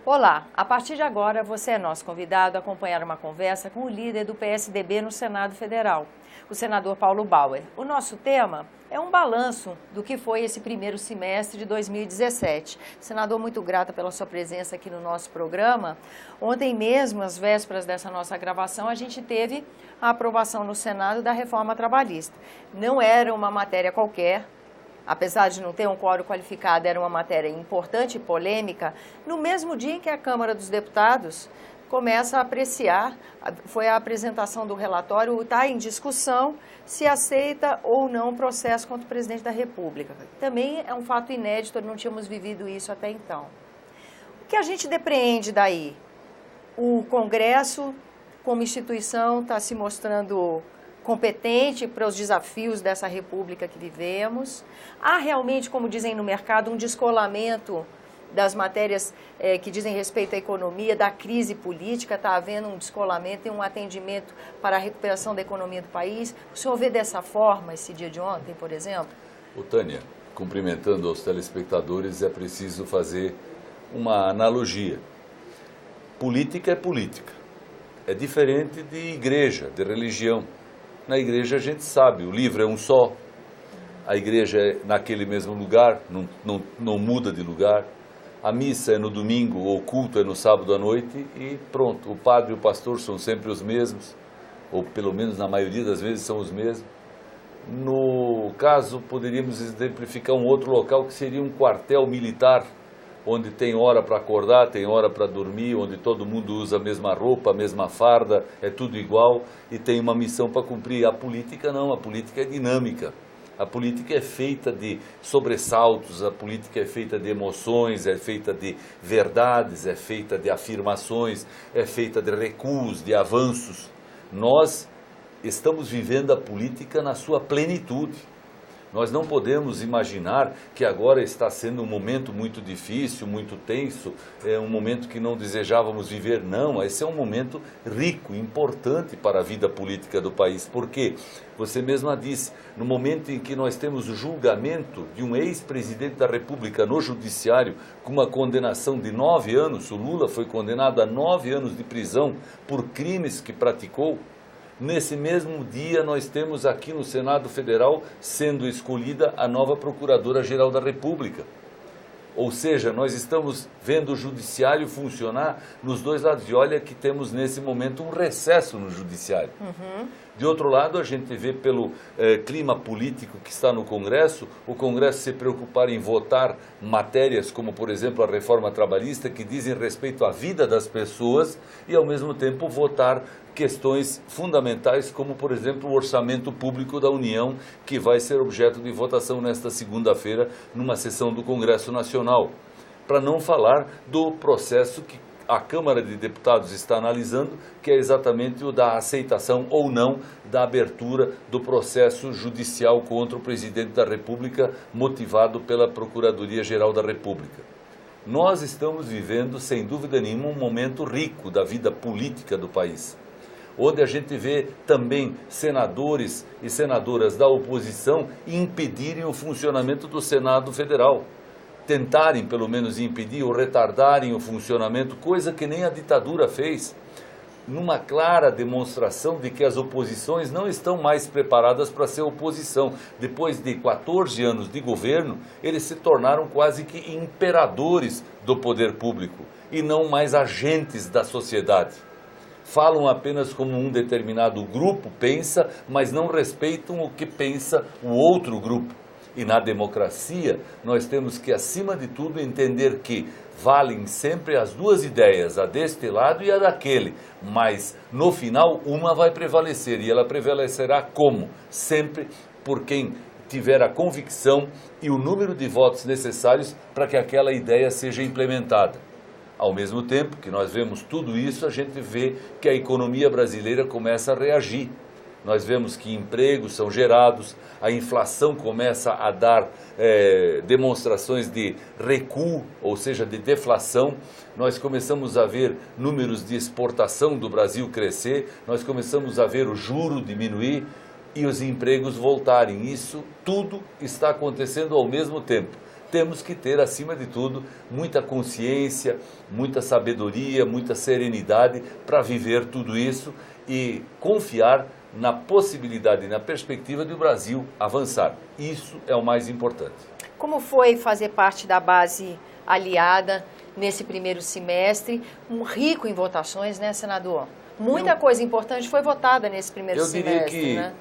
Olá, a partir de agora você é nosso convidado a acompanhar uma conversa com o líder do PSDB no Senado Federal, o senador Paulo Bauer. O nosso tema é um balanço do que foi esse primeiro semestre de 2017. Senador, muito grata pela sua presença aqui no nosso programa. Ontem mesmo, às vésperas dessa nossa gravação, a gente teve a aprovação no Senado da reforma trabalhista. Não era uma matéria qualquer. Apesar de não ter um quórum qualificado, era uma matéria importante e polêmica. No mesmo dia em que a Câmara dos Deputados começa a apreciar, foi a apresentação do relatório, está em discussão se aceita ou não o processo contra o presidente da República. Também é um fato inédito, não tínhamos vivido isso até então. O que a gente depreende daí? O Congresso, como instituição, está se mostrando competente para os desafios dessa república que vivemos. Há realmente, como dizem no mercado, um descolamento das matérias que dizem respeito à economia, da crise política, está havendo um descolamento e um atendimento para a recuperação da economia do país. O senhor vê dessa forma esse dia de ontem, por exemplo? Tânia, cumprimentando aos telespectadores, é preciso fazer uma analogia. Política é política. É diferente de igreja, de religião. Na igreja a gente sabe, o livro é um só, a igreja é naquele mesmo lugar, não muda de lugar, a missa é no domingo, o culto é no sábado à noite e pronto, o padre e o pastor são sempre os mesmos, ou pelo menos na maioria das vezes são os mesmos. No caso, poderíamos exemplificar um outro local que seria um quartel militar, onde tem hora para acordar, tem hora para dormir, onde todo mundo usa a mesma roupa, a mesma farda, é tudo igual e tem uma missão para cumprir. A política não, a política é dinâmica. A política é feita de sobressaltos, a política é feita de emoções, é feita de verdades, é feita de afirmações, é feita de recuos, de avanços. Nós estamos vivendo a política na sua plenitude. Nós não podemos imaginar que agora está sendo um momento muito difícil, muito tenso, é um momento que não desejávamos viver. Não, esse é um momento rico, importante para a vida política do país. Porque, você mesma disse, no momento em que nós temos o julgamento de um ex-presidente da República no judiciário, com uma condenação de 9 anos, o Lula foi condenado a 9 anos de prisão por crimes que praticou. Nesse mesmo dia, nós temos aqui no Senado Federal sendo escolhida a nova Procuradora-Geral da República. Ou seja, nós estamos vendo o judiciário funcionar nos dois lados. E olha que temos nesse momento um recesso no judiciário. De outro lado, a gente vê pelo clima político que está no Congresso, o Congresso se preocupar em votar matérias como, por exemplo, a reforma trabalhista, que dizem respeito à vida das pessoas, e ao mesmo tempo votar questões fundamentais como, por exemplo, o orçamento público da União, que vai ser objeto de votação nesta segunda-feira numa sessão do Congresso Nacional. Para não falar do processo que a Câmara de Deputados está analisando, que é exatamente o da aceitação ou não da abertura do processo judicial contra o presidente da República, motivado pela Procuradoria-Geral da República. Nós estamos vivendo, sem dúvida nenhuma, um momento rico da vida política do país, onde a gente vê também senadores e senadoras da oposição impedirem o funcionamento do Senado Federal. Tentarem, pelo menos, impedir ou retardarem o funcionamento, coisa que nem a ditadura fez, numa clara demonstração de que as oposições não estão mais preparadas para ser oposição. Depois de 14 anos de governo, eles se tornaram quase que imperadores do poder público e não mais agentes da sociedade. Falam apenas como um determinado grupo pensa, mas não respeitam o que pensa o outro grupo. E na democracia, nós temos que, acima de tudo, entender que valem sempre as duas ideias, a deste lado e a daquele, mas no final uma vai prevalecer, e ela prevalecerá como? Sempre por quem tiver a convicção e o número de votos necessários para que aquela ideia seja implementada. Ao mesmo tempo que nós vemos tudo isso, a gente vê que a economia brasileira começa a reagir. Nós vemos que empregos são gerados, a inflação começa a dar demonstrações de recuo, ou seja, de deflação. Nós começamos a ver números de exportação do Brasil crescer, nós começamos a ver o juro diminuir e os empregos voltarem. Isso tudo está acontecendo ao mesmo tempo. temos que ter, acima de tudo, muita consciência, muita sabedoria, muita serenidade para viver tudo isso e confiar na possibilidade e na perspectiva de o Brasil avançar. Isso é o mais importante. Como foi fazer parte da base aliada nesse primeiro semestre, rico em votações, né, senador? Muita coisa importante foi votada nesse primeiro semestre, Eu diria que,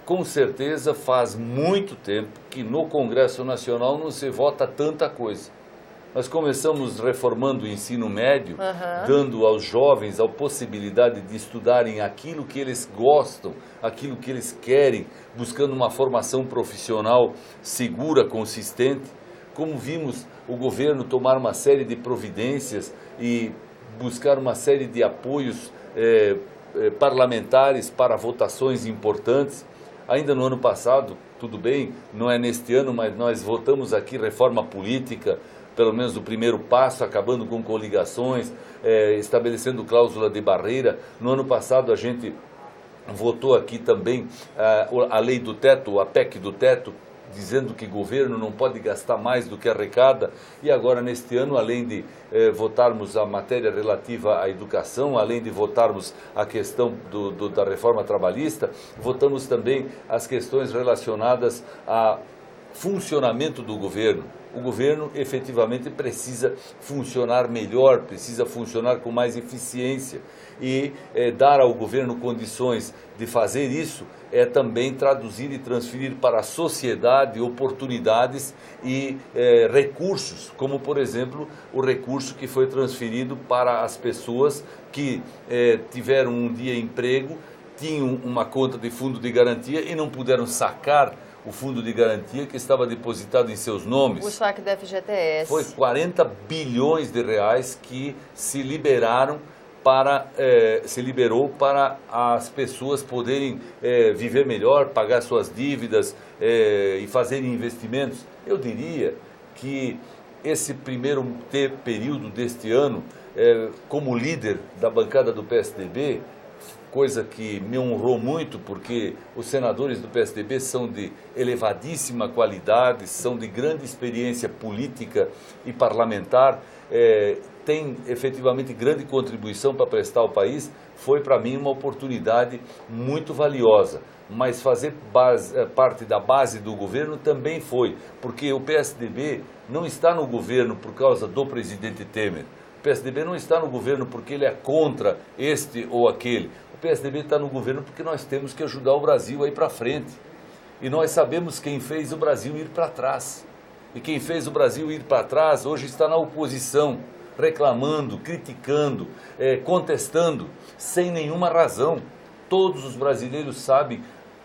com certeza, faz muito tempo que no Congresso Nacional não se vota tanta coisa. Nós começamos reformando o ensino médio, dando aos jovens a possibilidade de estudarem aquilo que eles gostam, aquilo que eles querem, buscando uma formação profissional segura, consistente. Como vimos o governo tomar uma série de providências e buscar uma série de apoios parlamentares para votações importantes. Ainda no ano passado, tudo bem, não é neste ano, mas nós votamos aqui reforma política, pelo menos o primeiro passo, acabando com coligações, estabelecendo cláusula de barreira. No ano passado a gente votou aqui também a lei do teto, a PEC do teto, dizendo que o governo não pode gastar mais do que arrecada. E agora, neste ano, além de votarmos a matéria relativa à educação, além de votarmos a questão da reforma trabalhista, votamos também as questões relacionadas a funcionamento do governo. O governo efetivamente precisa funcionar melhor, precisa funcionar com mais eficiência e dar ao governo condições de fazer isso é também traduzir e transferir para a sociedade oportunidades e recursos, como por exemplo o recurso que foi transferido para as pessoas que tiveram um dia emprego, tinham uma conta de fundo de garantia e não puderam sacar o fundo de garantia que estava depositado em seus nomes. O saque da FGTS. Foi 40 bilhões de reais que se liberou para as pessoas poderem viver melhor, pagar suas dívidas e fazerem investimentos. Eu diria que esse primeiro período deste ano, como líder da bancada do PSDB, coisa que me honrou muito, porque os senadores do PSDB são de elevadíssima qualidade, são de grande experiência política e parlamentar, têm efetivamente grande contribuição para prestar ao país. Foi para mim uma oportunidade muito valiosa, mas fazer parte da base do governo também foi, porque o PSDB não está no governo por causa do presidente Temer. O PSDB não está no governo porque ele é contra este ou aquele. O PSDB está no governo porque nós temos que ajudar o Brasil a ir para frente. E nós sabemos quem fez o Brasil ir para trás. E quem fez o Brasil ir para trás hoje está na oposição, reclamando, criticando, contestando, sem nenhuma razão. Todos os brasileiros sabem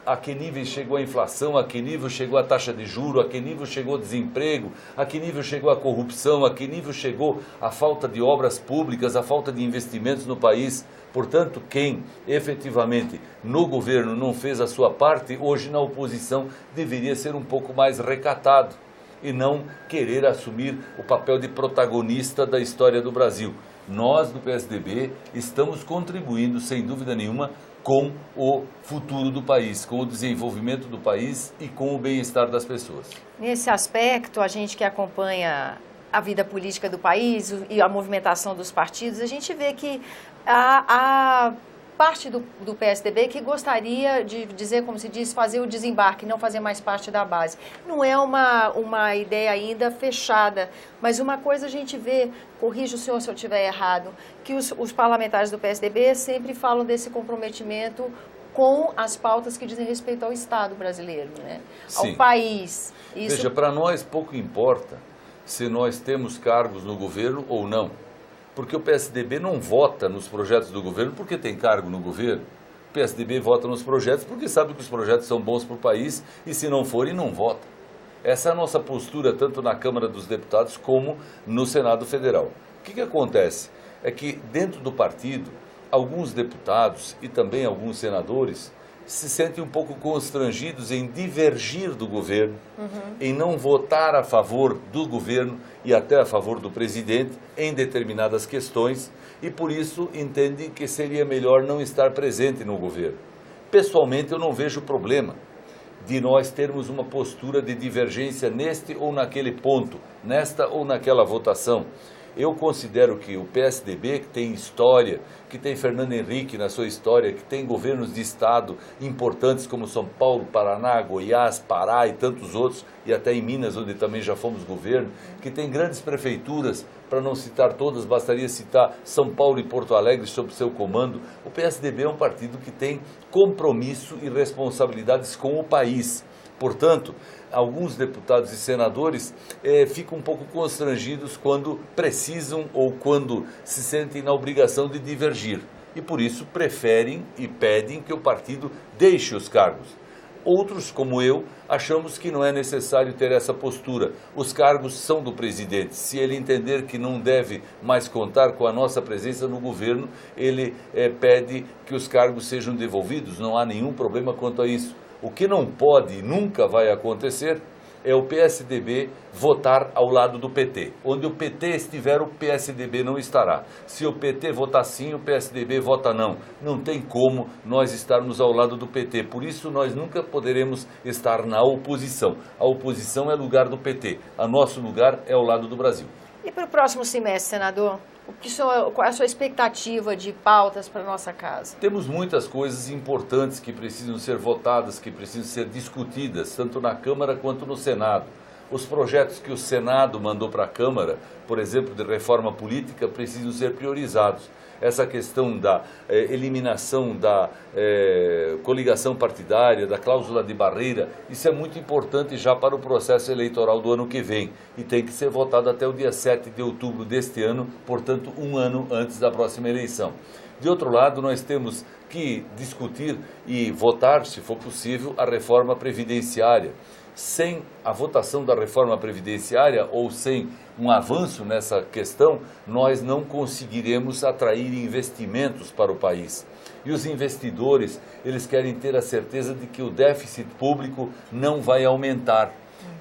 a que nível chegou a inflação, a que nível chegou a taxa de juros, a que nível chegou o desemprego, a que nível chegou a corrupção, a que nível chegou a falta de obras públicas, a falta de investimentos no país. Portanto, quem efetivamente no governo não fez a sua parte, hoje na oposição deveria ser um pouco mais recatado e não querer assumir o papel de protagonista da história do Brasil. Nós do PSDB estamos contribuindo, sem dúvida nenhuma, com o futuro do país, com o desenvolvimento do país e com o bem-estar das pessoas. Nesse aspecto, a gente que acompanha a vida política do país e a movimentação dos partidos, a gente vê que a parte do PSDB que gostaria de dizer, como se diz, fazer o desembarque, não fazer mais parte da base. Não é uma ideia ainda fechada, mas uma coisa a gente vê, corrija o senhor se eu estiver errado, que os parlamentares do PSDB sempre falam desse comprometimento com as pautas que dizem respeito ao Estado brasileiro, né? Ao país. Isso... Veja, para nós pouco importa se nós temos cargos no governo ou não. Porque o PSDB não vota nos projetos do governo porque tem cargo no governo. O PSDB vota nos projetos porque sabe que os projetos são bons para o país e se não forem, não vota. Essa é a nossa postura tanto na Câmara dos Deputados como no Senado Federal. O que acontece? É que dentro do partido, alguns deputados e também alguns senadores se sentem um pouco constrangidos em divergir do governo, em não votar a favor do governo e até a favor do presidente em determinadas questões e por isso entendem que seria melhor não estar presente no governo. Pessoalmente eu não vejo problema de nós termos uma postura de divergência neste ou naquele ponto, nesta ou naquela votação. Eu considero que o PSDB, que tem história, que tem Fernando Henrique na sua história, que tem governos de estado importantes como São Paulo, Paraná, Goiás, Pará e tantos outros, e até em Minas, onde também já fomos governo, que tem grandes prefeituras, para não citar todas, bastaria citar São Paulo e Porto Alegre sob seu comando. O PSDB é um partido que tem compromisso e responsabilidades com o país. Portanto, alguns deputados e senadores ficam um pouco constrangidos quando precisam ou quando se sentem na obrigação de divergir. E por isso preferem e pedem que o partido deixe os cargos. Outros, como eu, achamos que não é necessário ter essa postura. Os cargos são do presidente. Se ele entender que não deve mais contar com a nossa presença no governo, ele pede que os cargos sejam devolvidos. Não há nenhum problema quanto a isso. O que não pode e nunca vai acontecer é o PSDB votar ao lado do PT. Onde o PT estiver, o PSDB não estará. Se o PT votar sim, o PSDB vota não. Não tem como nós estarmos ao lado do PT. Por isso, nós nunca poderemos estar na oposição. A oposição é lugar do PT. O nosso lugar é ao lado do Brasil. E para o próximo semestre, senador? Qual é a sua expectativa de pautas para a nossa casa? Temos muitas coisas importantes que precisam ser votadas, que precisam ser discutidas, tanto na Câmara quanto no Senado. Os projetos que o Senado mandou para a Câmara, por exemplo, de reforma política, precisam ser priorizados. Essa questão da eliminação da coligação partidária, da cláusula de barreira, isso é muito importante já para o processo eleitoral do ano que vem e tem que ser votado até o dia 7 de outubro deste ano, portanto, um ano antes da próxima eleição. De outro lado, nós temos que discutir e votar, se for possível, a reforma previdenciária. Sem a votação da reforma previdenciária ou sem um avanço nessa questão, nós não conseguiremos atrair investimentos para o país. E os investidores, eles querem ter a certeza de que o déficit público não vai aumentar.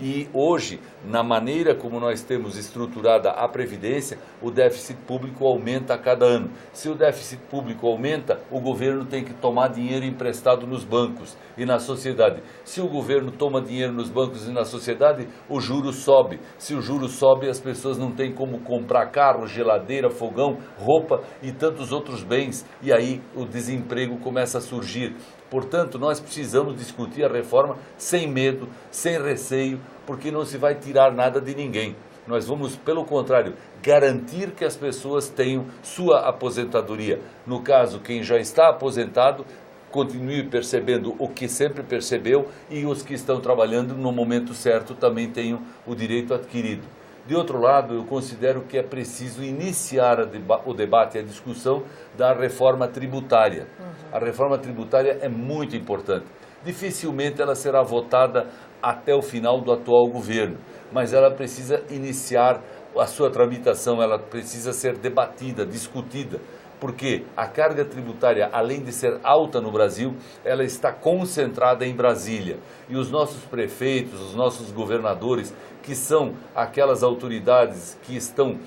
E hoje, na maneira como nós temos estruturada a Previdência, o déficit público aumenta a cada ano. Se o déficit público aumenta, o governo tem que tomar dinheiro emprestado nos bancos e na sociedade. Se o governo toma dinheiro nos bancos e na sociedade, o juro sobe. Se o juro sobe, as pessoas não têm como comprar carro, geladeira, fogão, roupa e tantos outros bens. E aí o desemprego começa a surgir. Portanto, nós precisamos discutir a reforma sem medo, sem receio, porque não se vai tirar nada de ninguém. Nós vamos, pelo contrário, garantir que as pessoas tenham sua aposentadoria. No caso, quem já está aposentado, continue percebendo o que sempre percebeu e os que estão trabalhando no momento certo também tenham o direito adquirido. De outro lado, eu considero que é preciso iniciar o debate e a discussão da reforma tributária. A reforma tributária é muito importante. Dificilmente ela será votada até o final do atual governo, mas ela precisa iniciar a sua tramitação, ela precisa ser debatida, discutida, porque a carga tributária, além de ser alta no Brasil, ela está concentrada em Brasília. E os nossos prefeitos, os nossos governadores, que são aquelas autoridades que estão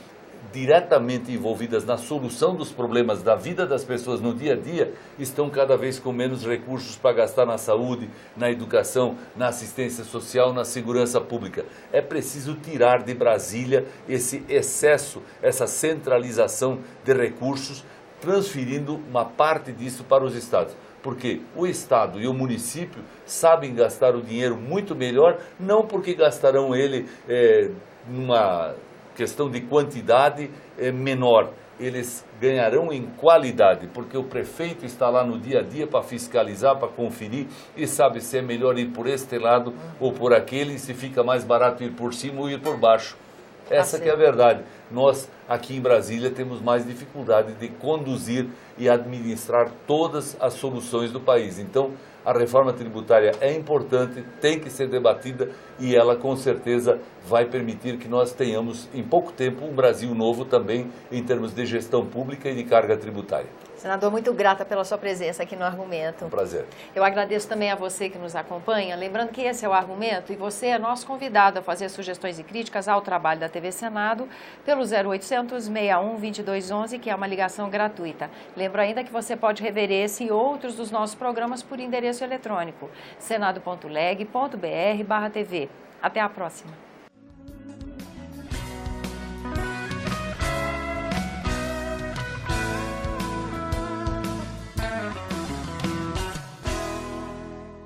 diretamente envolvidas na solução dos problemas da vida das pessoas no dia a dia, estão cada vez com menos recursos para gastar na saúde, na educação, na assistência social, na segurança pública. É preciso tirar de Brasília esse excesso, essa centralização de recursos, transferindo uma parte disso para os estados. Porque o Estado e o município sabem gastar o dinheiro muito melhor, não porque gastarão ele numa questão de quantidade menor. Eles ganharão em qualidade, porque o prefeito está lá no dia a dia para fiscalizar, para conferir e sabe se é melhor ir por este lado ou por aquele, se fica mais barato ir por cima ou ir por baixo. Essa que é a verdade. Nós, aqui em Brasília, temos mais dificuldade de conduzir e administrar todas as soluções do país. Então, a reforma tributária é importante, tem que ser debatida e ela, com certeza, vai permitir que nós tenhamos, em pouco tempo, um Brasil novo também em termos de gestão pública e de carga tributária. Senador, muito grata pela sua presença aqui no Argumento. Um prazer. Eu agradeço também a você que nos acompanha, lembrando que esse é o Argumento e você é nosso convidado a fazer sugestões e críticas ao trabalho da TV Senado pelo 0800 61 2211, que é uma ligação gratuita. Lembro ainda que você pode rever esse e outros dos nossos programas por endereço eletrônico senado.leg.br/TV. Até a próxima.